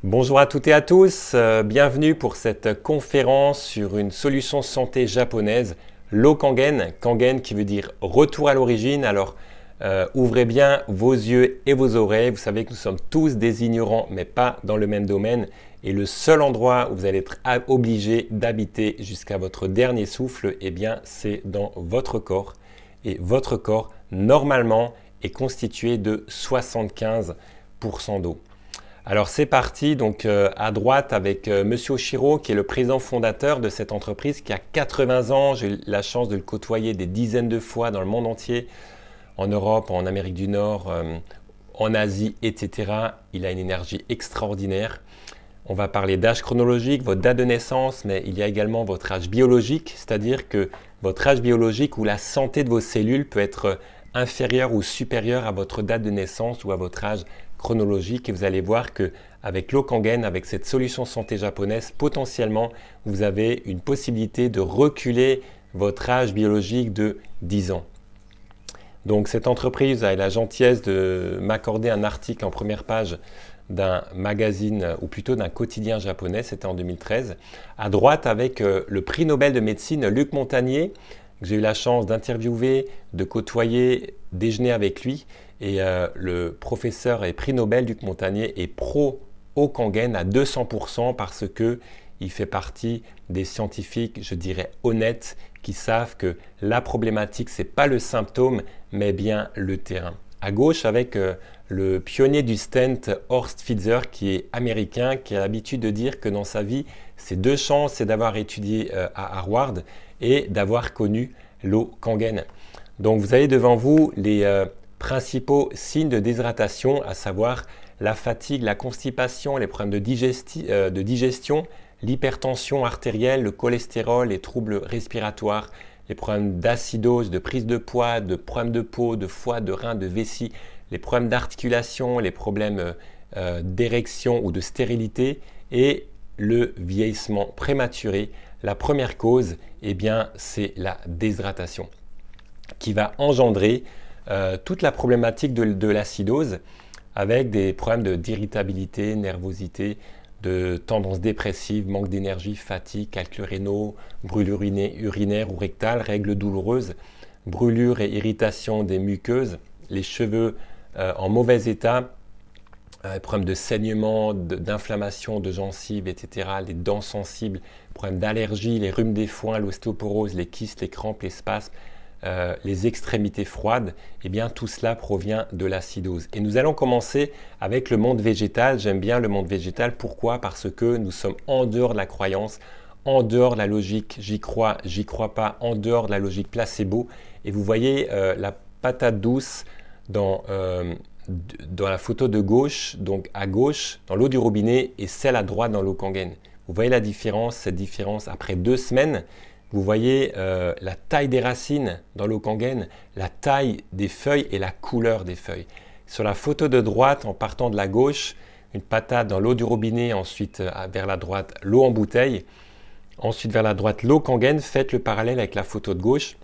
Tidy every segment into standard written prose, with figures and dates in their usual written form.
Bonjour à toutes et à tous, bienvenue pour cette conférence sur une solution santé japonaise, l'Okangen, Kangen qui veut dire retour à l'origine. Alors ouvrez bien vos yeux et vos oreilles, vous savez que nous sommes tous des ignorants mais pas dans le même domaine et le seul endroit où vous allez être obligé d'habiter jusqu'à votre dernier souffle, eh bien c'est dans votre corps et votre corps normalement est constitué de 75% d'eau. Alors c'est parti, donc à droite avec Monsieur Oshiro qui est le président fondateur de cette entreprise qui a 80 ans. J'ai eu la chance de le côtoyer des dizaines de fois dans le monde entier, en Europe, en Amérique du Nord, en Asie, etc. Il a une énergie extraordinaire. On va parler d'âge chronologique, votre date de naissance, mais il y a également votre âge biologique, c'est-à-dire que votre âge biologique ou la santé de vos cellules peut être inférieure ou supérieure à votre date de naissance ou à votre âge chronologique. Et vous allez voir que avec l'Okangen, avec cette solution santé japonaise, potentiellement, vous avez une possibilité de reculer votre âge biologique de 10 ans. Donc cette entreprise a eu la gentillesse de m'accorder un article en première page d'un magazine, ou plutôt d'un quotidien japonais, c'était en 2013. À droite, avec le prix Nobel de médecine, Luc Montagnier, que j'ai eu la chance d'interviewer, de côtoyer, déjeuner avec lui. Et le professeur et prix Nobel Luc Montagnier est pro-Okangen à 200% parce qu'il fait partie des scientifiques, je dirais, honnêtes, qui savent que la problématique, ce n'est pas le symptôme, mais bien le terrain. À gauche, avec le pionnier du stent, Horst Pfizer, qui est américain, qui a l'habitude de dire que dans sa vie, ses deux chances, c'est d'avoir étudié à Harvard et d'avoir connu l'Okangen. Donc vous avez devant vous les principaux signes de déshydratation, à savoir la fatigue, la constipation, les problèmes de digestion, l'hypertension artérielle, le cholestérol, les troubles respiratoires, les problèmes d'acidose, de prise de poids, de problèmes de peau, de foie, de rein, de vessie, les problèmes d'articulation, les problèmes d'érection ou de stérilité et le vieillissement prématuré. La première cause, eh bien, c'est la déshydratation qui va engendrer toute la problématique de l'acidose avec des problèmes d'irritabilité, nervosité, de tendance dépressive, manque d'énergie, fatigue, calculs rénaux, brûlure urinaire ou rectale, règles douloureuses, brûlure et irritation des muqueuses, les cheveux en mauvais état, problèmes de saignement, d'inflammation de gencives, etc., les dents sensibles, problèmes d'allergie, les rhumes des foins, l'ostéoporose, les kystes, les crampes, les spasmes, les extrémités froides, eh bien tout cela provient de l'acidose. Et nous allons commencer avec le monde végétal. J'aime bien le monde végétal. Pourquoi? Parce que nous sommes en dehors de la croyance, en dehors de la logique j'y crois pas, en dehors de la logique placebo. Et vous voyez la patate douce dans la photo de gauche, donc à gauche, dans l'eau du robinet, et celle à droite dans l'Okangen. Vous voyez la différence, cette différence après 2 semaines. Vous voyez la taille des racines dans l'Okangen, la taille des feuilles et la couleur des feuilles. Sur la photo de droite, en partant de la gauche, une patate dans l'eau du robinet, ensuite vers la droite, l'eau en bouteille. Ensuite vers la droite, l'Okangen. Faites le parallèle avec la photo de gauche.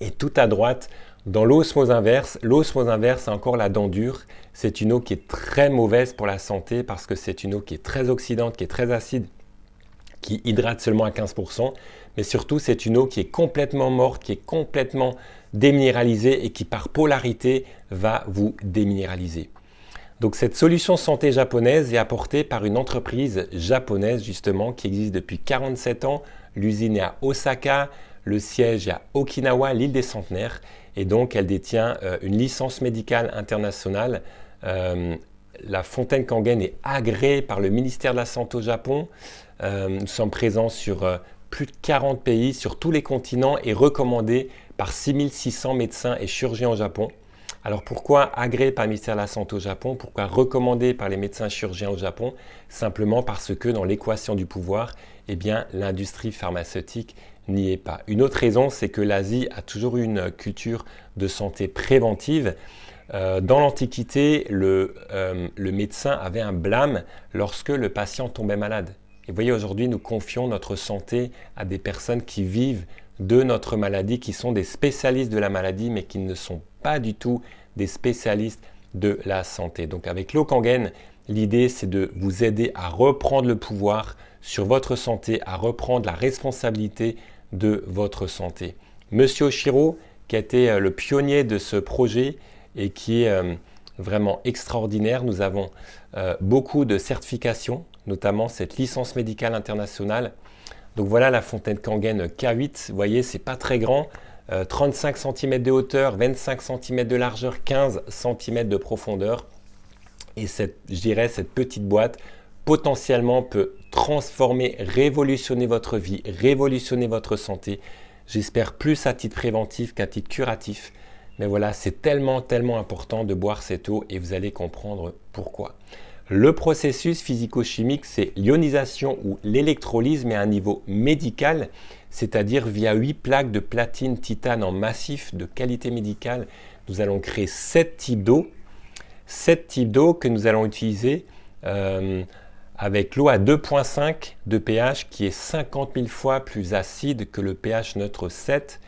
Et tout à droite, dans l'osmose inverse, c'est encore la dent dure. C'est une eau qui est très mauvaise pour la santé parce que c'est une eau qui est très oxydante, qui est très acide, qui hydrate seulement à 15%. Mais surtout, c'est une eau qui est complètement morte, qui est complètement déminéralisée et qui, par polarité, va vous déminéraliser. Donc, cette solution santé japonaise est apportée par une entreprise japonaise, justement, qui existe depuis 47 ans. L'usine est à Osaka, le siège est à Okinawa, l'île des Centenaires. Et donc, elle détient une licence médicale internationale. La fontaine Kangen est agréée par le ministère de la Santé au Japon. Nous sommes présents sur plus de 40 pays, sur tous les continents et recommandée par 6600 médecins et chirurgiens au Japon. Alors pourquoi agréé par le ministère de la Santé au Japon? Pourquoi recommandé par les médecins chirurgiens au Japon? Simplement parce que dans l'équation du pouvoir, eh bien, l'industrie pharmaceutique n'y est pas. Une autre raison, c'est que l'Asie a toujours eu une culture de santé préventive. Dans l'Antiquité, le médecin avait un blâme lorsque le patient tombait malade. Et vous voyez, aujourd'hui, nous confions notre santé à des personnes qui vivent de notre maladie, qui sont des spécialistes de la maladie, mais qui ne sont pas du tout des spécialistes de la santé. Donc avec l'Okangen, L'idée, c'est de vous aider à reprendre le pouvoir sur votre santé, à reprendre la responsabilité de votre santé. Monsieur Oshiro, qui a été le pionnier de ce projet et qui est vraiment extraordinaire. Nous avons beaucoup de certifications, notamment cette licence médicale internationale. Donc voilà la fontaine Kangen K8. Vous voyez, c'est pas très grand. 35 cm de hauteur, 25 cm de largeur, 15 cm de profondeur. Et je dirais, cette petite boîte potentiellement peut transformer, révolutionner votre vie, révolutionner votre santé. J'espère plus à titre préventif qu'à titre curatif. Mais voilà, c'est tellement important de boire cette eau et vous allez comprendre pourquoi. Le processus physico-chimique, c'est l'ionisation ou l'électrolyse, mais à un niveau médical, c'est-à-dire via 8 plaques de platine titane en massif de qualité médicale. Nous allons créer 7 types d'eau. 7 types d'eau que nous allons utiliser avec l'eau à 2,5 de pH qui est 50 000 fois plus acide que le pH neutre 7.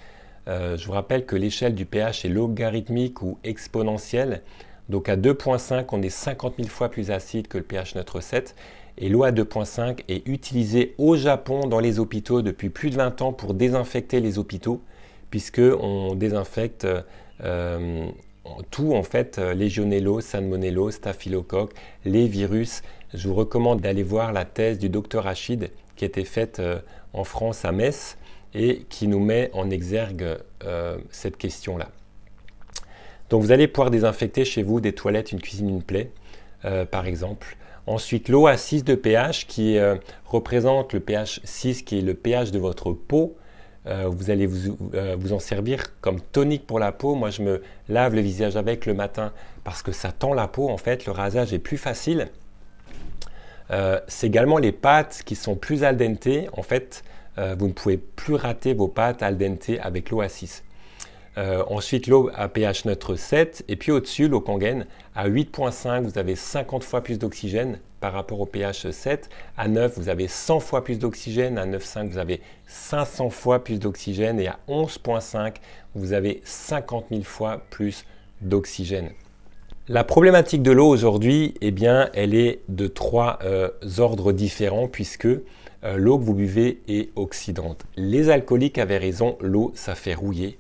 Je vous rappelle que l'échelle du pH est logarithmique ou exponentielle. Donc à 2,5, on est 50 000 fois plus acide que le pH neutre 7. Et l'eau à 2,5 est utilisée au Japon dans les hôpitaux depuis plus de 20 ans pour désinfecter les hôpitaux, puisqu'on désinfecte tout en fait, Legionella, Salmonella, Staphylocoque, les virus. Je vous recommande d'aller voir la thèse du docteur Rachid qui a été faite en France à Metz et qui nous met en exergue cette question-là. Donc vous allez pouvoir désinfecter chez vous des toilettes, une cuisine, une plaie, par exemple. Ensuite, l'eau à 6 de pH qui représente le pH 6 qui est le pH de votre peau. Vous allez vous en servir comme tonique pour la peau. Moi, je me lave le visage avec le matin parce que ça tend la peau. En fait, le rasage est plus facile. C'est également les pâtes qui sont plus al dente. En fait, vous ne pouvez plus rater vos pâtes al dente avec l'eau à 6. Ensuite, l'eau à pH neutre 7. Et puis au-dessus, l'eau Kangen à 8,5, vous avez 50 fois plus d'oxygène par rapport au pH 7. À 9, vous avez 100 fois plus d'oxygène. À 9,5, vous avez 500 fois plus d'oxygène. Et à 11,5, vous avez 50 000 fois plus d'oxygène. La problématique de l'eau aujourd'hui, eh bien, elle est de 3 ordres différents puisque l'eau que vous buvez est oxydante. Les alcooliques avaient raison, l'eau, ça fait rouiller.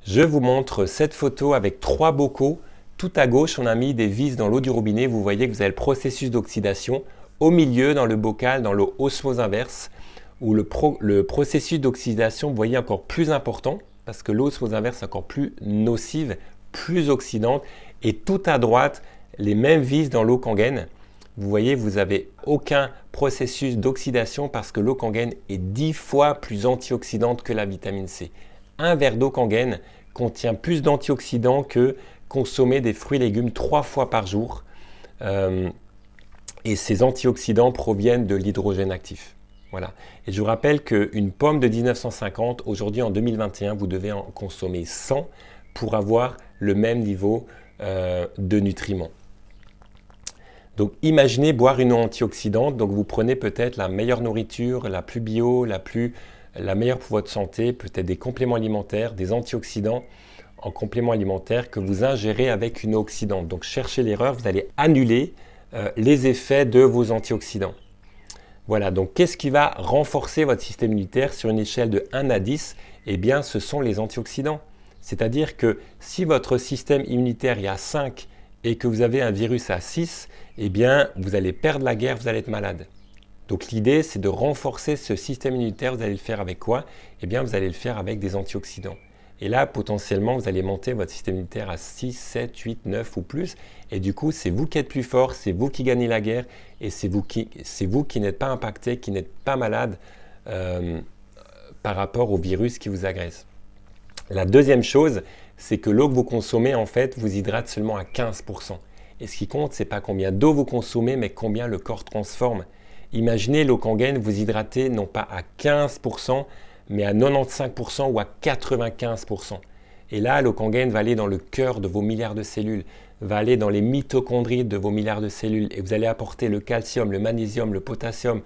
Je vous montre cette photo avec 3 bocaux. Tout à gauche, on a mis des vis dans l'eau du robinet. Vous voyez que vous avez le processus d'oxydation. Au milieu, dans le bocal, dans l'eau osmose inverse, où le processus d'oxydation, vous voyez, encore plus important parce que l'eau osmose inverse est encore plus nocive, plus oxydante. Et tout à droite, les mêmes vis dans l'eau Kangen. Vous voyez, vous n'avez aucun processus d'oxydation parce que l'eau Kangen est 10 fois plus antioxydante que la vitamine C. Un verre d'eau Kangen contient plus d'antioxydants que consommer des fruits et légumes 3 fois par jour. Et ces antioxydants proviennent de l'hydrogène actif. Voilà. Et je vous rappelle qu'une pomme de 1950, aujourd'hui en 2021, vous devez en consommer 100 pour avoir le même niveau de nutriments. Donc imaginez boire une eau antioxydante, donc vous prenez peut-être la meilleure nourriture, la plus bio, la meilleure pour votre santé, peut-être des compléments alimentaires, des antioxydants en compléments alimentaires que vous ingérez avec une eau oxydante. Donc cherchez l'erreur, vous allez annuler les effets de vos antioxydants. Voilà, donc qu'est-ce qui va renforcer votre système immunitaire sur une échelle de 1 à 10 ? Eh bien, ce sont les antioxydants. C'est-à-dire que si votre système immunitaire est à 5 et que vous avez un virus à 6, eh bien, vous allez perdre la guerre, vous allez être malade. Donc l'idée, c'est de renforcer ce système immunitaire. Vous allez le faire avec quoi ? Eh bien, vous allez le faire avec des antioxydants. Et là, potentiellement, vous allez monter votre système immunitaire à 6, 7, 8, 9 ou plus. Et du coup, c'est vous qui êtes plus fort, c'est vous qui gagnez la guerre et c'est vous qui n'êtes pas impacté, qui n'êtes pas malade par rapport au virus qui vous agresse. La deuxième chose, c'est que l'eau que vous consommez, en fait, vous hydrate seulement à 15%. Et ce qui compte, ce n'est pas combien d'eau vous consommez, mais combien le corps transforme. Imaginez l'eau Kangen, vous hydratez non pas à 15%, mais à 95% ou à 95%. Et là, l'eau Kangen va aller dans le cœur de vos milliards de cellules, va aller dans les mitochondries de vos milliards de cellules, et vous allez apporter le calcium, le magnésium, le potassium,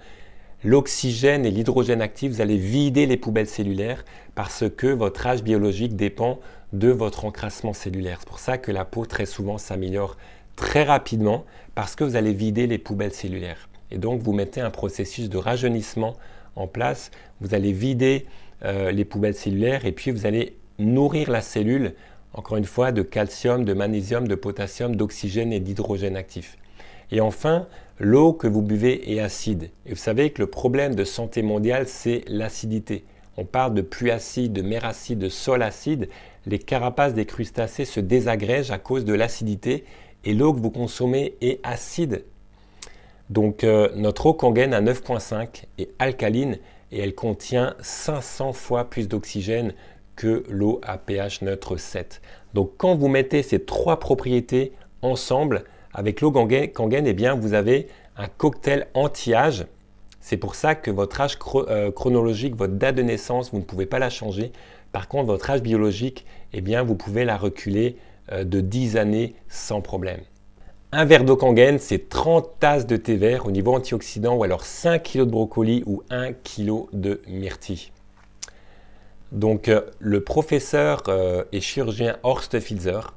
l'oxygène et l'hydrogène actif. Vous allez vider les poubelles cellulaires parce que votre âge biologique dépend de votre encrassement cellulaire. C'est pour ça que la peau, très souvent, s'améliore très rapidement parce que vous allez vider les poubelles cellulaires. Et donc, vous mettez un processus de rajeunissement en place. Vous allez vider les poubelles cellulaires et puis vous allez nourrir la cellule, encore une fois, de calcium, de magnésium, de potassium, d'oxygène et d'hydrogène actif. Et enfin, l'eau que vous buvez est acide. Et vous savez que le problème de santé mondiale, c'est l'acidité. On parle de pluie acide, de mer acide, de sol acide. Les carapaces des crustacés se désagrègent à cause de l'acidité et l'eau que vous consommez est acide. Donc notre eau Kangen à 9,5 est alcaline et elle contient 500 fois plus d'oxygène que l'eau à pH neutre 7. Donc quand vous mettez ces trois propriétés ensemble avec l'eau Kangen, eh bien, vous avez un cocktail anti-âge. C'est pour ça que votre âge chronologique, votre date de naissance, vous ne pouvez pas la changer. Par contre, votre âge biologique, eh bien, vous pouvez la reculer de 10 années sans problème. Un verre d'eau Kangen, c'est 30 tasses de thé vert au niveau antioxydant ou alors 5 kg de brocoli ou 1 kg de myrtille. Donc, le professeur et chirurgien Horst Filzer,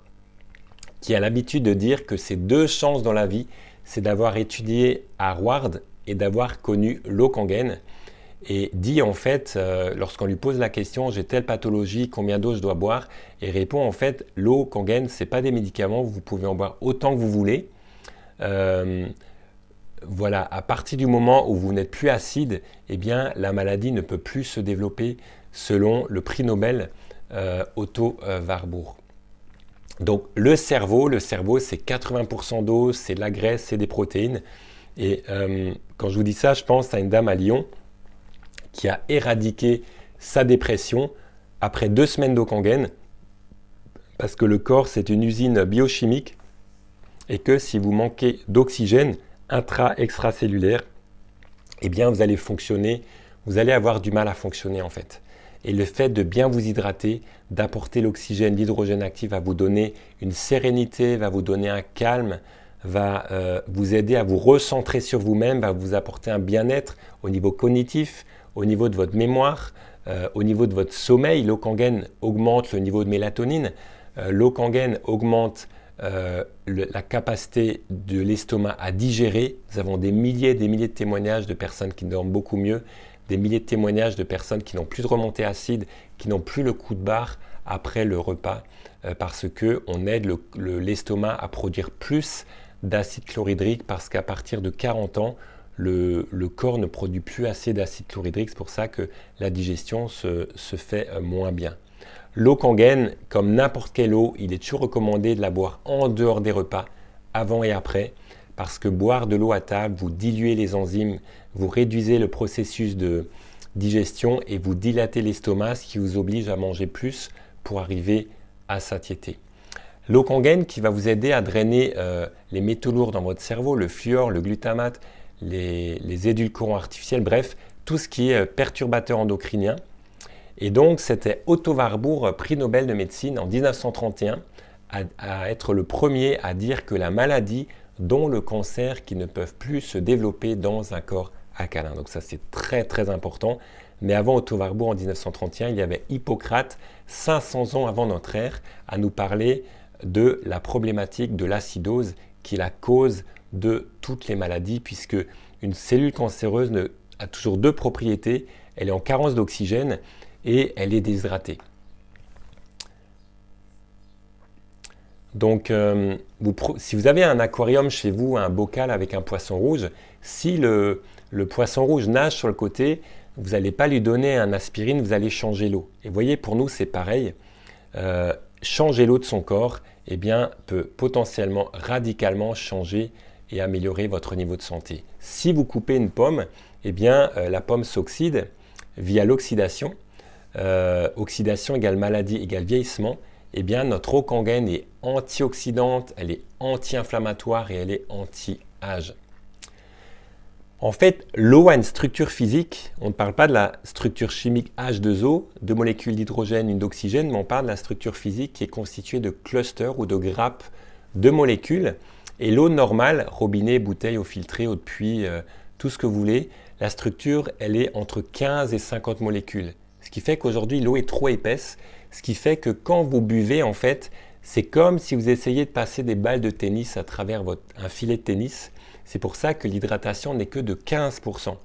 qui a l'habitude de dire que ses 2 chances dans la vie, c'est d'avoir étudié à Harvard et d'avoir connu l'eau Kangen. Et dit en fait, lorsqu'on lui pose la question, j'ai telle pathologie, combien d'eau je dois boire? Et répond en fait, l'eau Kangen, ce n'est pas des médicaments, vous pouvez en boire autant que vous voulez. Voilà, à partir du moment où vous n'êtes plus acide, eh bien la maladie ne peut plus se développer selon le prix Nobel Otto Warburg. Donc le cerveau c'est 80% d'eau, c'est de la graisse, c'est des protéines. Et quand je vous dis ça, je pense à une dame à Lyon qui a éradiqué sa dépression après 2 semaines d'eau Kangen, parce que le corps, c'est une usine biochimique, et que si vous manquez d'oxygène extracellulaire, eh bien vous allez fonctionner, vous allez avoir du mal à fonctionner en fait. Et le fait de bien vous hydrater, d'apporter l'oxygène, l'hydrogène actif va vous donner une sérénité, va vous donner un calme, va vous aider à vous recentrer sur vous-même, va vous apporter un bien-être au niveau cognitif, au niveau de votre mémoire, au niveau de votre sommeil. L'eau Kangen augmente le niveau de mélatonine. L'eau Kangen augmente la capacité de l'estomac à digérer. Nous avons des milliers de témoignages de personnes qui dorment beaucoup mieux, des milliers de témoignages de personnes qui n'ont plus de remontée acide, qui n'ont plus le coup de barre après le repas, parce qu'on aide l'estomac à produire plus d'acide chlorhydrique, parce qu'à partir de 40 ans, le corps ne produit plus assez d'acide chlorhydrique. C'est pour ça que la digestion se fait moins bien. L'eau Kangen, comme n'importe quelle eau, il est toujours recommandé de la boire en dehors des repas, avant et après, parce que boire de l'eau à table, vous diluez les enzymes, vous réduisez le processus de digestion et vous dilatez l'estomac, ce qui vous oblige à manger plus pour arriver à satiété. L'eau Kangen qui va vous aider à drainer les métaux lourds dans votre cerveau, le fluor, le glutamate, les édulcorants artificiels, bref, tout ce qui est perturbateur endocrinien. Et donc, c'était Otto Warburg, prix Nobel de médecine en 1931, à être le premier à dire que la maladie, dont le cancer, qui ne peuvent plus se développer dans un corps alcalin. Donc ça, c'est très très important. Mais avant Otto Warburg, en 1931, il y avait Hippocrate, 500 ans avant notre ère, à nous parler de la problématique de l'acidose, qui est la cause de toutes les maladies, puisque une cellule cancéreuse a toujours 2 propriétés. Elle est en carence d'oxygène et elle est déshydratée. Donc, si vous avez un aquarium chez vous, un bocal avec un poisson rouge, si le poisson rouge nage sur le côté, vous n'allez pas lui donner un aspirine, vous allez changer l'eau. Et vous voyez, pour nous, c'est pareil. Changer l'eau de son corps, eh bien, peut potentiellement, radicalement changer et améliorer votre niveau de santé. Si vous coupez une pomme, eh bien, la pomme s'oxyde via l'oxydation. Oxydation égale maladie égale vieillissement. Eh bien, notre eau Kangen est antioxydante, elle est anti-inflammatoire et elle est anti-âge. En fait, l'eau a une structure physique. On ne parle pas de la structure chimique H2O, 2 molécules d'hydrogène, une d'oxygène, mais on parle de la structure physique qui est constituée de clusters ou de grappes de molécules. Et l'eau normale, robinet, bouteille, eau filtrée, eau de puits, tout ce que vous voulez, la structure, elle est entre 15 et 50 molécules. Ce qui fait qu'aujourd'hui, l'eau est trop épaisse. Ce qui fait que quand vous buvez, en fait, C'est comme si vous essayiez de passer des balles de tennis à travers un filet de tennis. C'est pour ça que l'hydratation n'est que de 15%.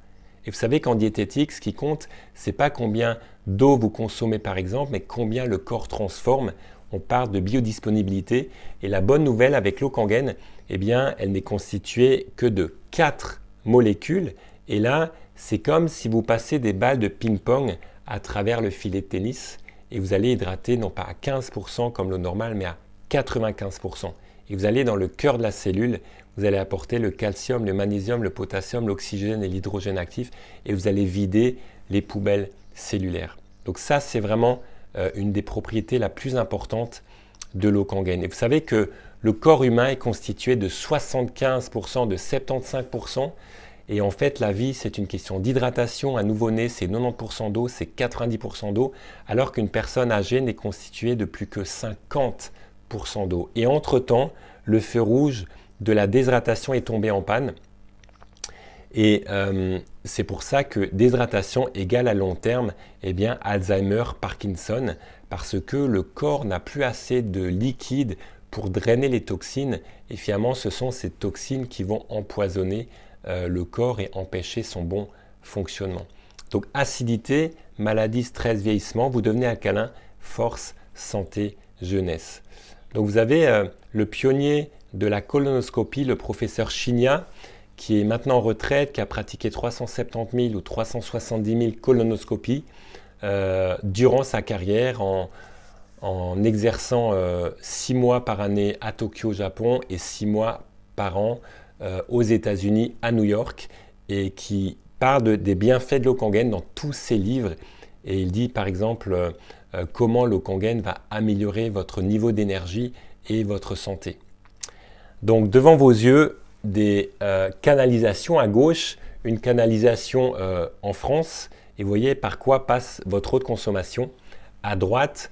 Et vous savez qu'en diététique, ce qui compte, c'est pas combien d'eau vous consommez par exemple, mais combien le corps transforme. On parle de biodisponibilité. Et la bonne nouvelle avec l'eau Kangen, eh bien, elle n'est constituée que de 4 molécules. Et là, c'est comme si vous passez des balles de ping-pong à travers le filet de tennis et vous allez hydrater non pas à 15% comme l'eau normale, mais à 95%. Et vous allez dans le cœur de la cellule, vous allez apporter le calcium, le magnésium, le potassium, l'oxygène et l'hydrogène actif et vous allez vider les poubelles cellulaires. Donc ça, c'est vraiment une des propriétés la plus importante de l'eau Kangen. Et vous savez que le corps humain est constitué de 75%, de 75%. Et en fait, la vie, c'est une question d'hydratation. Un nouveau-né, c'est 90% d'eau, c'est 90% d'eau, alors qu'une personne âgée n'est constituée de plus que 50% d'eau. Et entre-temps, le feu rouge de la déshydratation est tombé en panne. Et c'est pour ça que déshydratation égale à long terme, eh bien, Alzheimer, Parkinson, parce que le corps n'a plus assez de liquide pour drainer les toxines. Et finalement, ce sont ces toxines qui vont empoisonner le corps et empêcher son bon fonctionnement. Donc acidité, maladie, stress, vieillissement, vous devenez alcalin, force, santé, jeunesse. Donc vous avez le pionnier de la colonoscopie, le professeur Chinia, qui est maintenant en retraite, qui a pratiqué 370 000 ou 370 000 colonoscopies durant sa carrière en exerçant 6 mois par année à Tokyo, Japon, et 6 mois par an aux États-Unis, à New York, et qui parle des bienfaits de l'eau Kangen dans tous ses livres. Et il dit par exemple comment l'eau Kangen va améliorer votre niveau d'énergie et votre santé. Donc devant vos yeux, des canalisations à gauche, une canalisation en France, et vous voyez par quoi passe votre eau de consommation. À droite,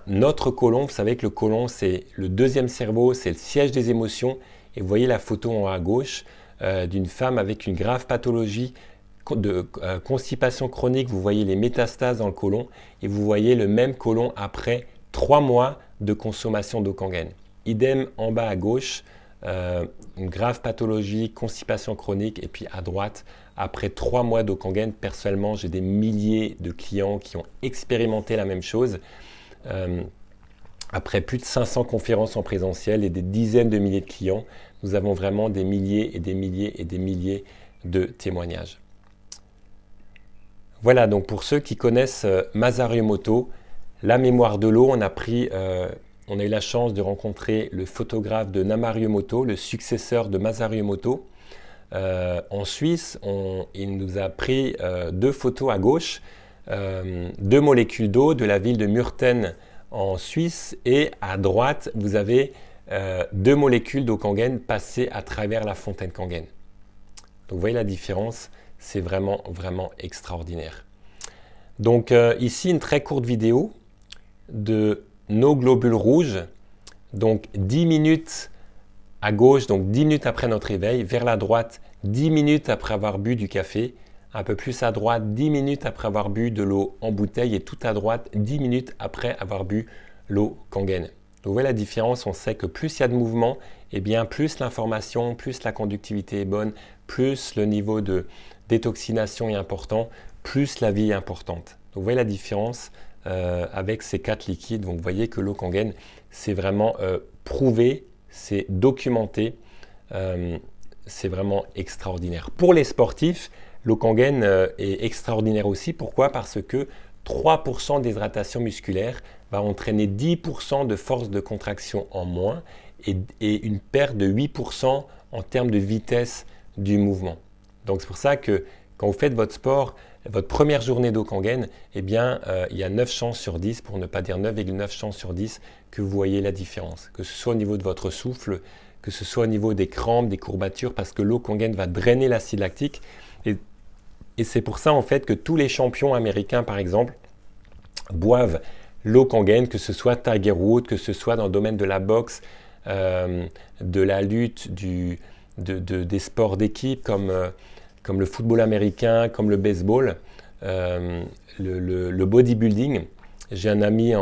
notre côlon, vous savez que le côlon c'est le deuxième cerveau, c'est le siège des émotions. Et vous voyez la photo en haut à gauche d'une femme avec une grave pathologie de constipation chronique. Vous voyez les métastases dans le côlon et vous voyez le même côlon après 3 mois de consommation d'eau Kangen. Idem en bas à gauche, une grave pathologie, constipation chronique. Et puis à droite, après 3 mois d'eau Kangen, personnellement, j'ai des milliers de clients qui ont expérimenté la même chose. Après plus de 500 conférences en présentiel et des dizaines de milliers de clients, nous avons vraiment des milliers et des milliers et des milliers de témoignages. Voilà, donc pour ceux qui connaissent Masaru Emoto, la mémoire de l'eau, on a eu la chance de rencontrer le photographe de Namaru Emoto, le successeur de Masaru Emoto. En Suisse, il nous a pris 2 photos à gauche, 2 molécules d'eau de la ville de Murten en Suisse, et à droite, vous avez 2 molécules d'eau Kangen passées à travers la fontaine Kangen. Donc vous voyez la différence, c'est vraiment, vraiment extraordinaire. Donc ici, une très courte vidéo de nos globules rouges, donc 10 minutes à gauche, donc 10 minutes après notre réveil, vers la droite, 10 minutes après avoir bu du café, un peu plus à droite, 10 minutes après avoir bu de l'eau en bouteille, et tout à droite, 10 minutes après avoir bu l'eau Kangen. Donc vous voyez la différence, on sait que plus il y a de mouvement, et bien plus l'information, plus la conductivité est bonne, plus le niveau de détoxination est important, plus la vie est importante. Donc vous voyez la différence avec ces 4 liquides. Donc vous voyez que l'eau Kangen, c'est vraiment prouvé, c'est documenté, c'est vraiment extraordinaire. Pour les sportifs, l'eau Kangen est extraordinaire aussi. Pourquoi? Parce que 3% d'hydratation musculaire va entraîner 10% de force de contraction en moins et une perte de 8% en termes de vitesse du mouvement. Donc c'est pour ça que quand vous faites votre sport, votre première journée d'eau Kangen, eh bien, il y a 9 chances sur 10, pour ne pas dire 9,9 chances sur 10, que vous voyez la différence. Que ce soit au niveau de votre souffle, que ce soit au niveau des crampes, des courbatures, parce que l'eau Kangen va drainer l'acide lactique. Et c'est pour ça en fait que tous les champions américains, par exemple, boivent l'eau Kangen, que ce soit Tiger Woods, que ce soit dans le domaine de la boxe, de la lutte, des sports d'équipe comme le football américain, comme le baseball, le bodybuilding. J'ai un ami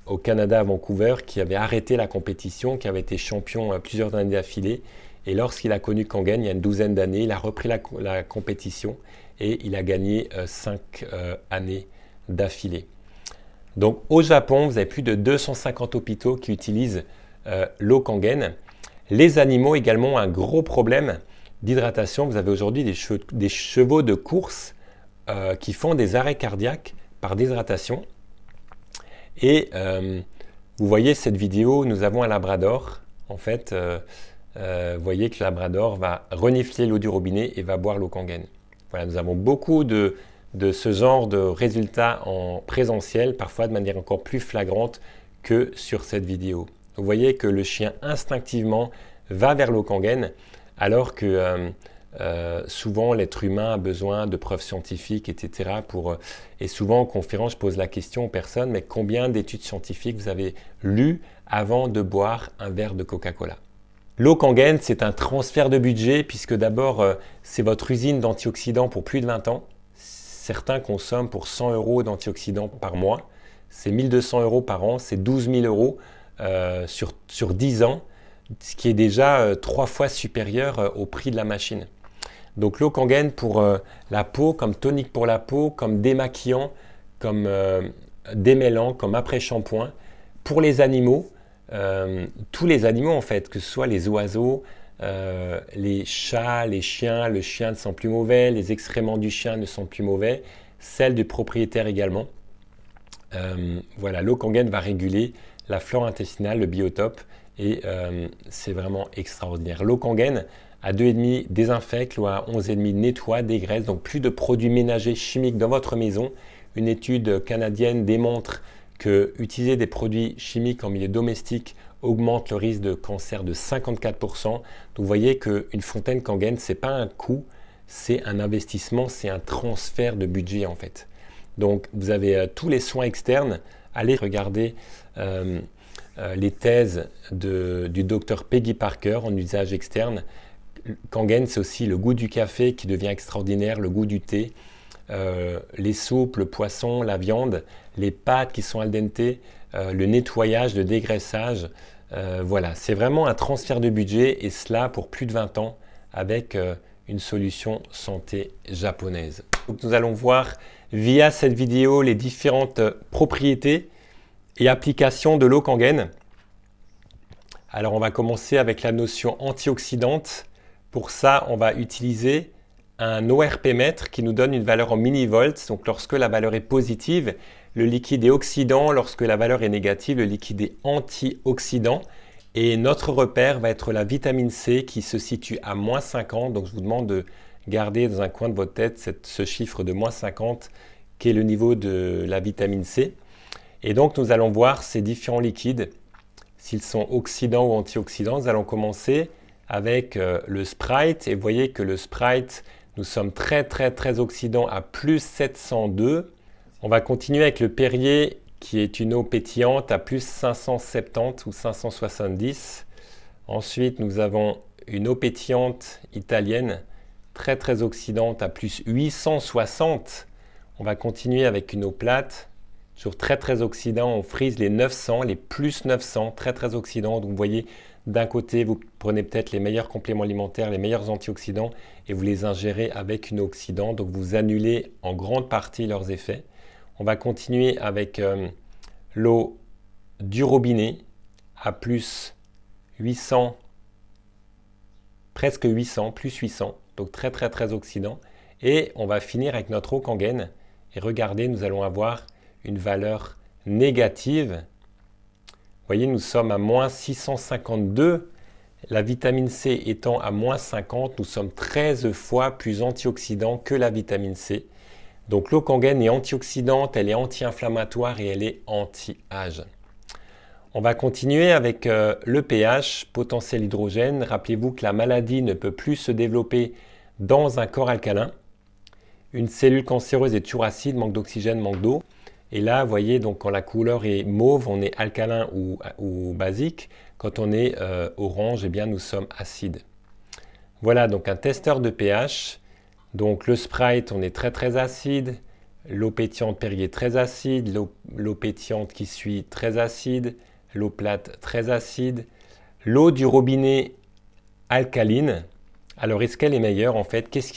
au Canada à Vancouver qui avait arrêté la compétition, qui avait été champion plusieurs années d'affilée. Et lorsqu'il a connu Kangen il y a une douzaine d'années, il a repris la compétition et il a gagné 5 années d'affilée. Donc au Japon, vous avez plus de 250 hôpitaux qui utilisent l'eau Kangen. Les animaux également ont un gros problème d'hydratation. Vous avez aujourd'hui des chevaux de course qui font des arrêts cardiaques par déshydratation. Et vous voyez cette vidéo, nous avons un labrador. En fait, vous voyez que le labrador va renifler l'eau du robinet et va boire l'eau Kangen. Voilà, nous avons beaucoup de ce genre de résultats en présentiel, parfois de manière encore plus flagrante que sur cette vidéo. Vous voyez que le chien instinctivement va vers l'eau Kangen, alors que souvent l'être humain a besoin de preuves scientifiques, etc. Et souvent en conférence, je pose la question aux personnes, mais combien d'études scientifiques vous avez lues avant de boire un verre de Coca-Cola? L'eau Kangen, c'est un transfert de budget, puisque d'abord, c'est votre usine d'antioxydants pour plus de 20 ans. Certains consomment pour 100 € d'antioxydants par mois. C'est 1 200 € par an, c'est 12 000 € sur 10 ans, ce qui est déjà 3 fois supérieur au prix de la machine. Donc l'eau Kangen pour la peau, comme tonique pour la peau, comme démaquillant, comme démêlant, comme après-shampoing. Pour les animaux, tous les animaux en fait, que ce soit les oiseaux, les chats, les chiens, le chien ne sent plus mauvais, les excréments du chien ne sont plus mauvais, celles du propriétaire également. Voilà, l'eau Kangen va réguler la flore intestinale, le biotope, et c'est vraiment extraordinaire. L'eau Kangen à 2,5 désinfecte, l'eau à 11,5 nettoie, dégraisse, donc plus de produits ménagers chimiques dans votre maison. Une étude canadienne démontre que utiliser des produits chimiques en milieu domestique augmente le risque de cancer de 54%. Donc vous voyez qu'une fontaine Kangen, ce n'est pas un coût, c'est un investissement, c'est un transfert de budget en fait. Donc vous avez tous les soins externes. Allez regarder les thèses du docteur Peggy Parker en usage externe. Kangen, c'est aussi le goût du café qui devient extraordinaire, le goût du thé, les soupes, le poisson, la viande, les pâtes qui sont al dente, le nettoyage, le dégraissage. Voilà, c'est vraiment un transfert de budget et cela pour plus de 20 ans avec une solution santé japonaise. Donc, nous allons voir via cette vidéo les différentes propriétés et applications de l'eau Kangen. Alors on va commencer avec la notion antioxydante. Pour ça, on va utiliser un ORP mètre qui nous donne une valeur en millivolts. Donc lorsque la valeur est positive, le liquide est oxydant. Lorsque la valeur est négative, le liquide est antioxydant. Et notre repère va être la vitamine C qui se situe à moins 50. Donc je vous demande de garder dans un coin de votre tête ce chiffre de moins 50 qui est le niveau de la vitamine C. Et donc nous allons voir ces différents liquides, s'ils sont oxydants ou antioxydants. Nous allons commencer avec le Sprite. Et vous voyez que le Sprite, nous sommes très oxydants à plus 702. On va continuer avec le Perrier qui est une eau pétillante à plus 570 ou 570. Ensuite, nous avons une eau pétillante italienne très oxydante à plus 860. On va continuer avec une eau plate, toujours très oxydant. On frise les 900, les plus 900, très oxydants. Donc vous voyez, d'un côté, vous prenez peut-être les meilleurs compléments alimentaires, les meilleurs antioxydants et vous les ingérez avec une eau oxydante. Donc vous annulez en grande partie leurs effets. On va continuer avec l'eau du robinet à plus 800, presque 800, plus 800. Donc très oxydant. Et on va finir avec notre eau Kangen. Et regardez, nous allons avoir une valeur négative. Vous voyez, nous sommes à moins 652. La vitamine C étant à moins 50, nous sommes 13 fois plus antioxydants que la vitamine C. Donc l'eau Kangen est antioxydante, elle est anti-inflammatoire et elle est anti-âge. On va continuer avec le pH, potentiel hydrogène. Rappelez-vous que la maladie ne peut plus se développer dans un corps alcalin. Une cellule cancéreuse est toujours acide, manque d'oxygène, manque d'eau. Et là, vous voyez, donc quand la couleur est mauve, on est alcalin ou basique. Quand on est orange, eh bien, nous sommes acides. Voilà, donc un testeur de pH. Donc le Sprite, on est très acide. l'eau pétillante Perrier très acide, l'eau pétillante qui suit très acide, l'eau plate très acide, l'eau du robinet alcaline. Alors est-ce qu'elle est meilleure en fait? Qu'est-ce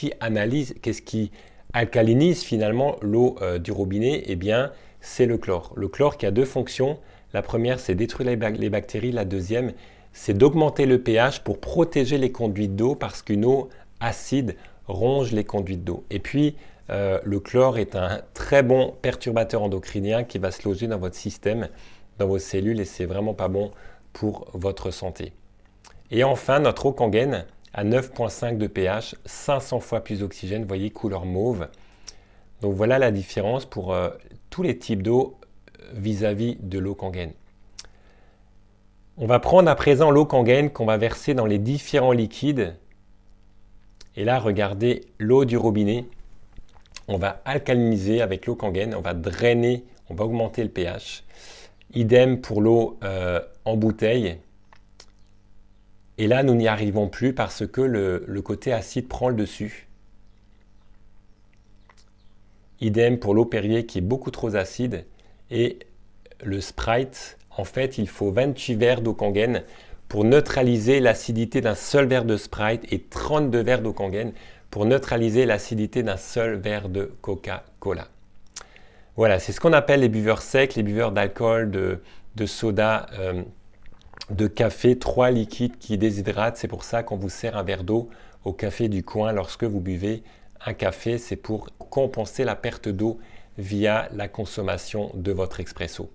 qui alcalinise finalement l'eau du robinet? Eh bien, c'est le chlore. Le chlore qui a deux fonctions. La première, c'est détruire les bactéries. La deuxième, c'est d'augmenter le pH pour protéger les conduites d'eau parce qu'une eau acide ronge les conduites d'eau. Et puis, le chlore est un très bon perturbateur endocrinien qui va se loger dans votre système, dans vos cellules, et c'est vraiment pas bon pour votre santé. Et enfin, notre eau Kangen à 9,5 de pH, 500 fois plus d'oxygène, vous voyez, couleur mauve. Donc voilà la différence pour tous les types d'eau vis-à-vis de l'eau Kangen. On va prendre à présent l'eau Kangen qu'on va verser dans les différents liquides. Et là, regardez l'eau du robinet. On va alcaliniser avec l'eau Kangen, on va drainer, on va augmenter le pH. Idem pour l'eau en bouteille. Et là, nous n'y arrivons plus parce que le côté acide prend le dessus. Idem pour l'eau Perrier qui est beaucoup trop acide. Et le Sprite, en fait, il faut 28 verres d'eau Kangen pour neutraliser l'acidité d'un seul verre de Sprite et 32 verres d'eau Kangen pour neutraliser l'acidité d'un seul verre de Coca-Cola. Voilà, c'est ce qu'on appelle les buveurs secs, les buveurs d'alcool, de soda, de café, 3 liquides qui déshydratent. C'est pour ça qu'on vous sert un verre d'eau au café du coin lorsque vous buvez un café. C'est pour compenser la perte d'eau via la consommation de votre expresso.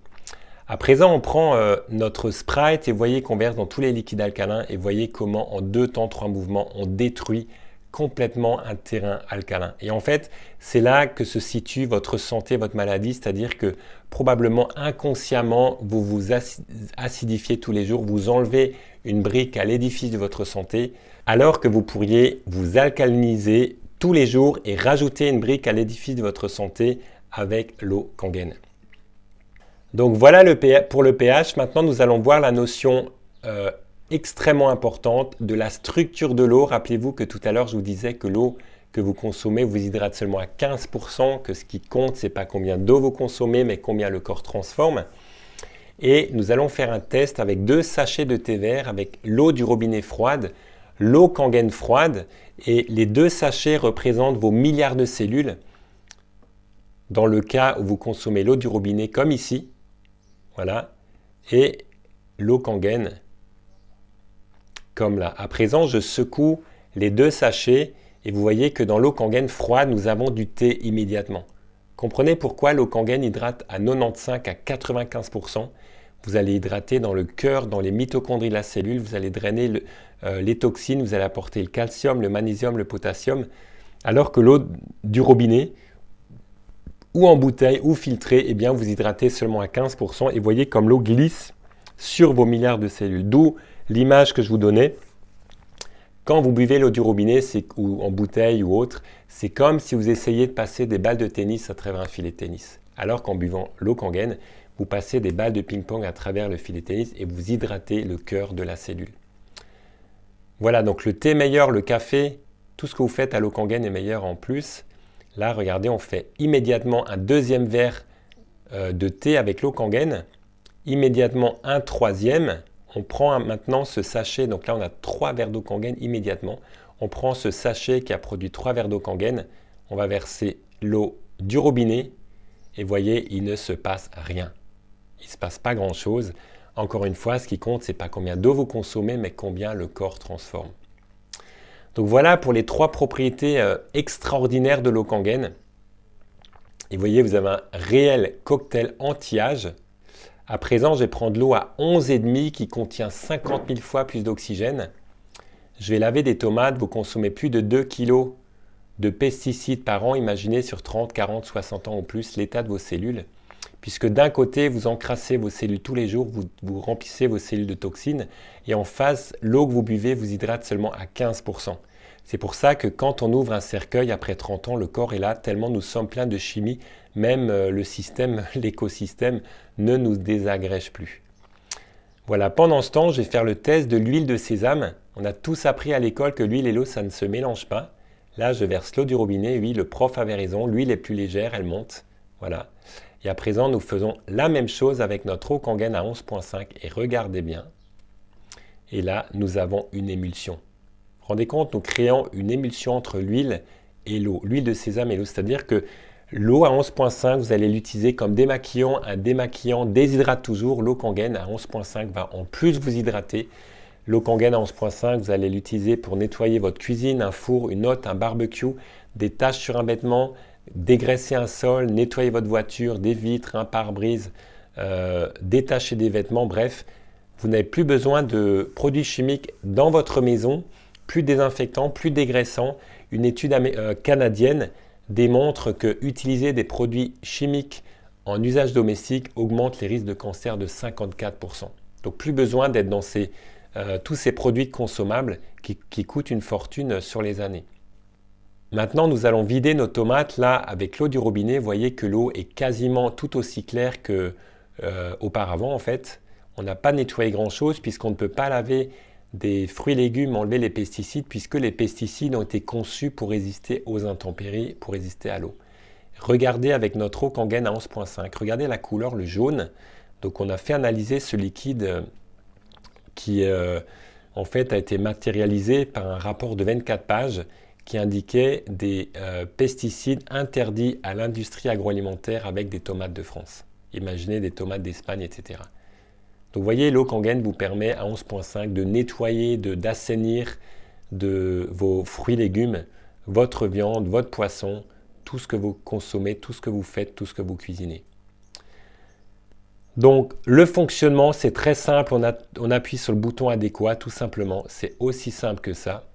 À présent, on prend notre Sprite et vous voyez qu'on verse dans tous les liquides alcalins et vous voyez comment en 2 temps, 3 mouvements, on détruit complètement un terrain alcalin. Et en fait, c'est là que se situe votre santé, votre maladie, c'est-à-dire que probablement inconsciemment, vous vous acidifiez tous les jours, vous enlevez une brique à l'édifice de votre santé, alors que vous pourriez vous alcaliniser tous les jours et rajouter une brique à l'édifice de votre santé avec l'eau Kangen. Donc voilà pour le pH. Maintenant, nous allons voir la notion extrêmement importante de la structure de l'eau. Rappelez-vous que tout à l'heure, je vous disais que l'eau que vous consommez vous hydrate seulement à 15%, que ce qui compte, ce n'est pas combien d'eau vous consommez, mais combien le corps transforme. Et nous allons faire un test avec 2 sachets de thé vert, avec l'eau du robinet froide, l'eau Kangen froide, et les 2 sachets représentent vos milliards de cellules. Dans le cas où vous consommez l'eau du robinet, comme ici, voilà, et l'eau Kangen, comme là. À présent, je secoue les 2 sachets et vous voyez que dans l'eau Kangen froide, nous avons du thé immédiatement. Comprenez pourquoi l'eau Kangen hydrate à 95 à 95%. Vous allez hydrater dans le cœur, dans les mitochondries de la cellule, vous allez drainer les toxines, vous allez apporter le calcium, le magnésium, le potassium, alors que l'eau du robinet, ou en bouteille, ou filtrée, eh bien vous hydratez seulement à 15% et vous voyez comme l'eau glisse sur vos milliards de cellules. D'où l'image que je vous donnais. Quand vous buvez l'eau du robinet, ou en bouteille ou autre, c'est comme si vous essayiez de passer des balles de tennis à travers un filet de tennis. Alors qu'en buvant l'eau Kangen, vous passez des balles de ping-pong à travers le filet de tennis et vous hydratez le cœur de la cellule. Voilà, donc le thé est meilleur, le café, tout ce que vous faites à l'eau Kangen est meilleur en plus. Là, regardez, on fait immédiatement un 2e verre de thé avec l'eau Kangen, immédiatement un 3e. On prend maintenant ce sachet, donc là on a 3 verres d'eau Kangen immédiatement. On prend ce sachet qui a produit 3 verres d'eau Kangen, on va verser l'eau du robinet et voyez, il ne se passe rien. Il ne se passe pas grand-chose. Encore une fois, ce qui compte, ce n'est pas combien d'eau vous consommez, mais combien le corps transforme. Donc voilà pour les 3 propriétés extraordinaires de l'eau Kangen. Et vous voyez, vous avez un réel cocktail anti-âge. À présent, je vais prendre l'eau à 11,5 qui contient 50 000 fois plus d'oxygène. Je vais laver des tomates. Vous consommez plus de 2 kg de pesticides par an. Imaginez sur 30, 40, 60 ans ou plus l'état de vos cellules. Puisque d'un côté, vous encrassez vos cellules tous les jours, vous remplissez vos cellules de toxines. Et en face, l'eau que vous buvez vous hydrate seulement à 15%. C'est pour ça que quand on ouvre un cercueil après 30 ans, le corps est là tellement nous sommes pleins de chimie. Même le système, l'écosystème ne nous désagrège plus. Voilà, pendant ce temps, je vais faire le test de l'huile de sésame. On a tous appris à l'école que l'huile et l'eau, ça ne se mélange pas. Là, je verse l'eau du robinet. Oui, le prof avait raison. L'huile est plus légère, elle monte. Voilà. Et à présent, nous faisons la même chose avec notre eau Kangen à 11,5. Et regardez bien. Et là, nous avons une émulsion. Vous vous rendez compte, nous créons une émulsion entre l'huile et l'eau. L'huile de sésame et l'eau. C'est-à-dire que l'eau à 11,5, vous allez l'utiliser comme démaquillant. Un démaquillant déshydrate toujours. L'eau Kangen à 11,5 va en plus vous hydrater. L'eau Kangen à 11,5, vous allez l'utiliser pour nettoyer votre cuisine, un four, une hotte, un barbecue, des taches sur un vêtement, dégraisser un sol, nettoyer votre voiture, des vitres, un pare-brise, détacher des vêtements, bref. Vous n'avez plus besoin de produits chimiques dans votre maison, plus désinfectants, plus dégraissants. Une étude canadienne démontre que utiliser des produits chimiques en usage domestique augmente les risques de cancer de 54%. Donc plus besoin d'être dans tous ces produits consommables qui coûtent une fortune sur les années. Maintenant, nous allons vider nos tomates là avec l'eau du robinet. Vous voyez que l'eau est quasiment tout aussi claire qu'auparavant en fait. On n'a pas nettoyé grand-chose puisqu'on ne peut pas laver des fruits et légumes, enlever les pesticides puisque les pesticides ont été conçus pour résister aux intempéries, pour résister à l'eau. Regardez avec notre eau Kangen à 11,5. Regardez la couleur, le jaune. Donc on a fait analyser ce liquide qui en fait a été matérialisé par un rapport de 24 pages qui indiquait des pesticides interdits à l'industrie agroalimentaire avec des tomates de France. Imaginez des tomates d'Espagne, etc. Donc vous voyez, l'eau Kangen vous permet à 11,5 de nettoyer, d'assainir de vos fruits et légumes, votre viande, votre poisson, tout ce que vous consommez, tout ce que vous faites, tout ce que vous cuisinez. Donc le fonctionnement, c'est très simple, on appuie sur le bouton adéquat, tout simplement, c'est aussi simple que ça.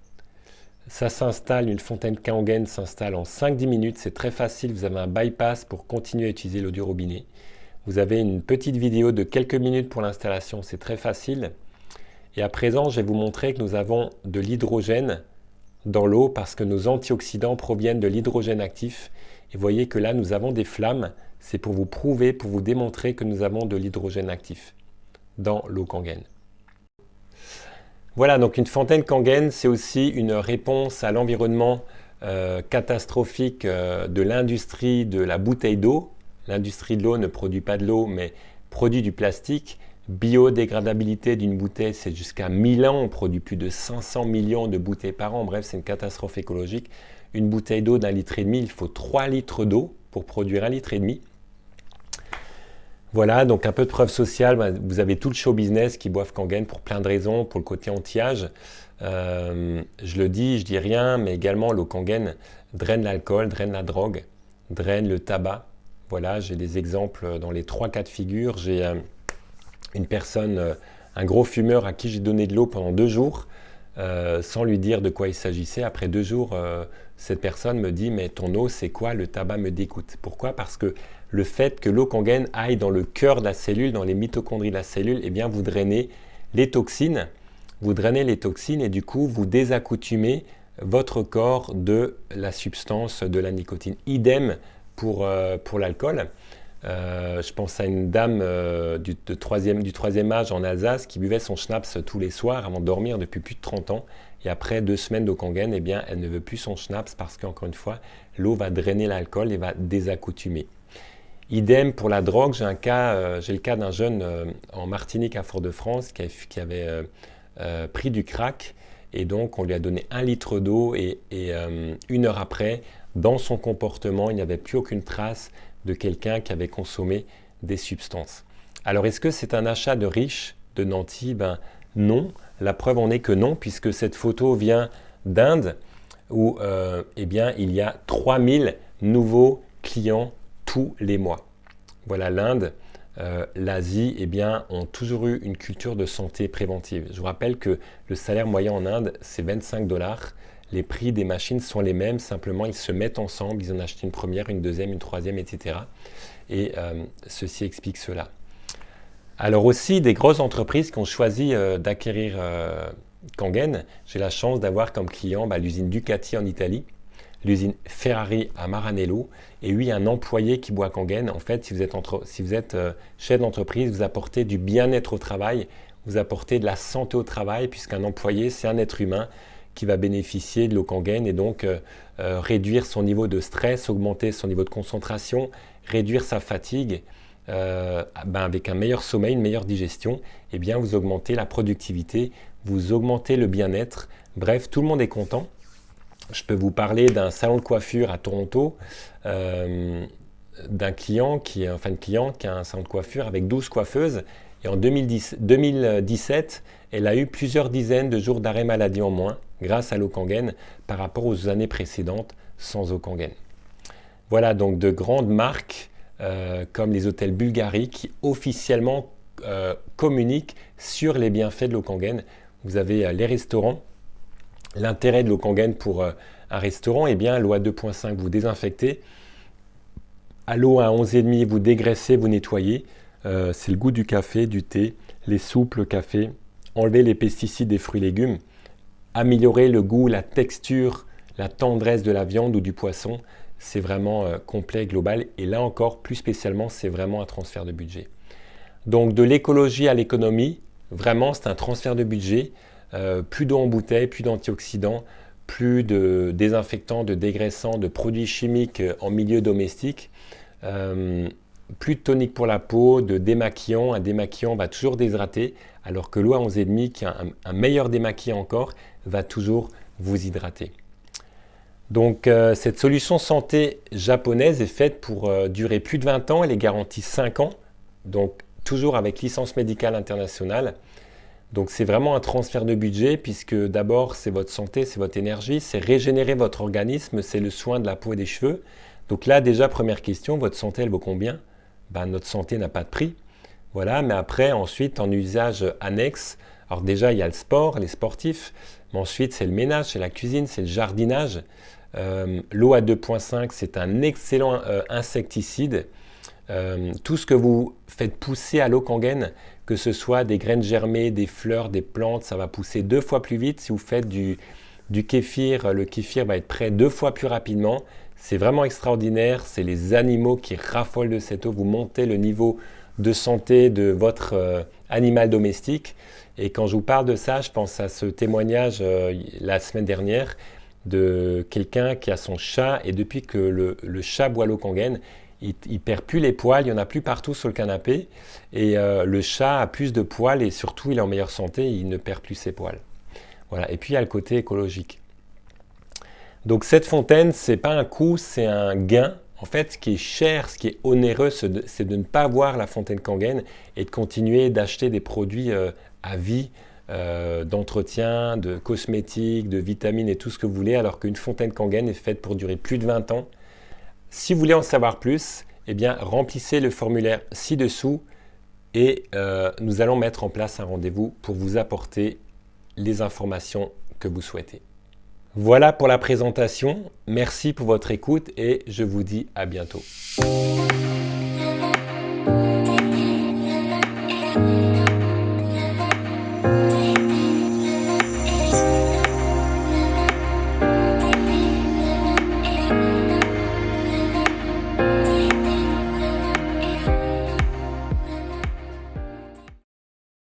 Ça s'installe, une fontaine Kangen s'installe en 5-10 minutes, c'est très facile, vous avez un bypass pour continuer à utiliser l'eau du robinet. Vous avez une petite vidéo de quelques minutes pour l'installation, c'est très facile. Et à présent, je vais vous montrer que nous avons de l'hydrogène dans l'eau parce que nos antioxydants proviennent de l'hydrogène actif. Et vous voyez que là, nous avons des flammes. C'est pour vous prouver, pour vous démontrer que nous avons de l'hydrogène actif dans l'eau Kangen. Voilà, donc une fontaine Kangen, c'est aussi une réponse à l'environnement catastrophique de l'industrie de la bouteille d'eau. L'industrie de l'eau ne produit pas de l'eau, mais produit du plastique. Biodégradabilité d'une bouteille, c'est jusqu'à 1000 ans. On produit plus de 500 millions de bouteilles par an. Bref, c'est une catastrophe écologique. Une bouteille d'eau d'1,5 litre, il faut 3 litres d'eau pour produire 1,5 litre. Voilà, donc un peu de preuve sociale. Vous avez tout le show business qui boivent Kangen pour plein de raisons, pour le côté anti-âge. Je le dis, je dis rien, mais également l'eau Kangen draine l'alcool, draine la drogue, draine le tabac. Voilà, j'ai des exemples dans les 3 cas de figure. J'ai une personne, un gros fumeur à qui j'ai donné de l'eau pendant 2 jours sans lui dire de quoi il s'agissait. Après 2 jours, cette personne me dit « mais ton eau, c'est quoi? Le tabac me dégoûte ». Pourquoi? Parce que le fait que l'eau Kangen aille dans le cœur de la cellule, dans les mitochondries de la cellule, eh bien vous drainez les toxines. Vous drainez les toxines et du coup, vous désaccoutumez votre corps de la substance de la nicotine. Idem pour l'alcool. Je pense à une dame du troisième âge en Alsace qui buvait son schnapps tous les soirs avant de dormir depuis plus de 30 ans. Et après 2 semaines d'eau Kangen, eh bien, elle ne veut plus son schnapps parce qu'encore une fois, l'eau va drainer l'alcool et va désaccoutumer. Idem pour la drogue, j'ai le cas d'un jeune en Martinique à Fort-de-France qui avait pris du crack et donc on lui a donné 1 litre d'eau et 1 heure après, dans son comportement, il n'y avait plus aucune trace de quelqu'un qui avait consommé des substances. Alors est-ce que c'est un achat de riche de nantis? Ben non, la preuve en est que non, puisque cette photo vient d'Inde où eh bien, il y a 3000 nouveaux clients tous les mois. Voilà, l'Inde, l'Asie, eh bien, ont toujours eu une culture de santé préventive. Je vous rappelle que le salaire moyen en Inde, c'est 25 $. Les prix des machines sont les mêmes, simplement ils se mettent ensemble, ils en achètent une première, une deuxième, une troisième, etc. Et ceci explique cela. Alors aussi, des grosses entreprises qui ont choisi d'acquérir Kangen. J'ai la chance d'avoir comme client l'usine Ducati en Italie, l'usine Ferrari à Maranello, et oui, un employé qui boit Kangen. En fait, si vous êtes chef d'entreprise, vous apportez du bien-être au travail, vous apportez de la santé au travail, puisqu'un employé, c'est un être humain qui va bénéficier de l'eau Kangen et donc réduire son niveau de stress, augmenter son niveau de concentration, réduire sa fatigue. Avec un meilleur sommeil, une meilleure digestion, eh bien, vous augmentez la productivité, vous augmentez le bien-être. Bref, tout le monde est content. Je peux vous parler d'un salon de coiffure à Toronto, d'un client qui est un fan client qui a un salon de coiffure avec 12 coiffeuses. Et en 2017, elle a eu plusieurs dizaines de jours d'arrêt maladie en moins grâce à l'eau Kangen par rapport aux années précédentes sans eau Kangen. Voilà donc de grandes marques comme les hôtels Bulgari qui officiellement communiquent sur les bienfaits de l'eau Kangen. Vous avez les restaurants. L'intérêt de l'eau Kangen pour un restaurant, eh bien, l'eau à 2,5, vous désinfectez. À l'eau à 11,5, vous dégraissez, vous nettoyez. C'est le goût du café, du thé, les soupes, le café. Enlever les pesticides des fruits et légumes. Améliorer le goût, la texture, la tendresse de la viande ou du poisson. C'est vraiment complet, global. Et là encore, plus spécialement, c'est vraiment un transfert de budget. Donc de l'écologie à l'économie, vraiment, c'est un transfert de budget. Plus d'eau en bouteille, plus d'antioxydants, plus de désinfectants, de dégraissants, de produits chimiques en milieu domestique. Plus de tonique pour la peau, de démaquillant. Un démaquillant va toujours déshydrater, alors que l'eau à 11,5, qui est un meilleur démaquillant encore, va toujours vous hydrater. Donc cette solution santé japonaise est faite pour durer plus de 20 ans, elle est garantie 5 ans, donc toujours avec licence médicale internationale. Donc c'est vraiment un transfert de budget puisque d'abord c'est votre santé, c'est votre énergie, c'est régénérer votre organisme, c'est le soin de la peau et des cheveux. Donc là déjà première question, votre santé elle vaut combien? Notre santé n'a pas de prix. Voilà, mais après ensuite en usage annexe, alors déjà il y a le sport, les sportifs, mais ensuite c'est le ménage, c'est la cuisine, c'est le jardinage. L'eau à 2,5 c'est un excellent insecticide. Tout ce que vous faites pousser à l'eau Kangen, que ce soit des graines germées, des fleurs, des plantes, ça va pousser 2 fois plus vite. Si vous faites du kéfir, le kéfir va être prêt 2 fois plus rapidement. C'est vraiment extraordinaire, c'est les animaux qui raffolent de cette eau. Vous montez le niveau de santé de votre animal domestique. Et quand je vous parle de ça, je pense à ce témoignage la semaine dernière de quelqu'un qui a son chat et depuis que le chat boit l'eau Kangen, il ne perd plus les poils, il n'y en a plus partout sur le canapé et le chat a plus de poils et surtout il est en meilleure santé, il ne perd plus ses poils. Voilà. Et puis il y a le côté écologique. Donc cette fontaine, ce n'est pas un coût, c'est un gain. En fait, ce qui est cher, ce qui est onéreux, c'est de ne pas avoir la fontaine Kangen et de continuer d'acheter des produits à vie, d'entretien, de cosmétiques, de vitamines et tout ce que vous voulez, alors qu'une fontaine Kangen est faite pour durer plus de 20 ans. Si vous voulez en savoir plus, eh bien, remplissez le formulaire ci-dessous et nous allons mettre en place un rendez-vous pour vous apporter les informations que vous souhaitez. Voilà pour la présentation. Merci pour votre écoute et je vous dis à bientôt.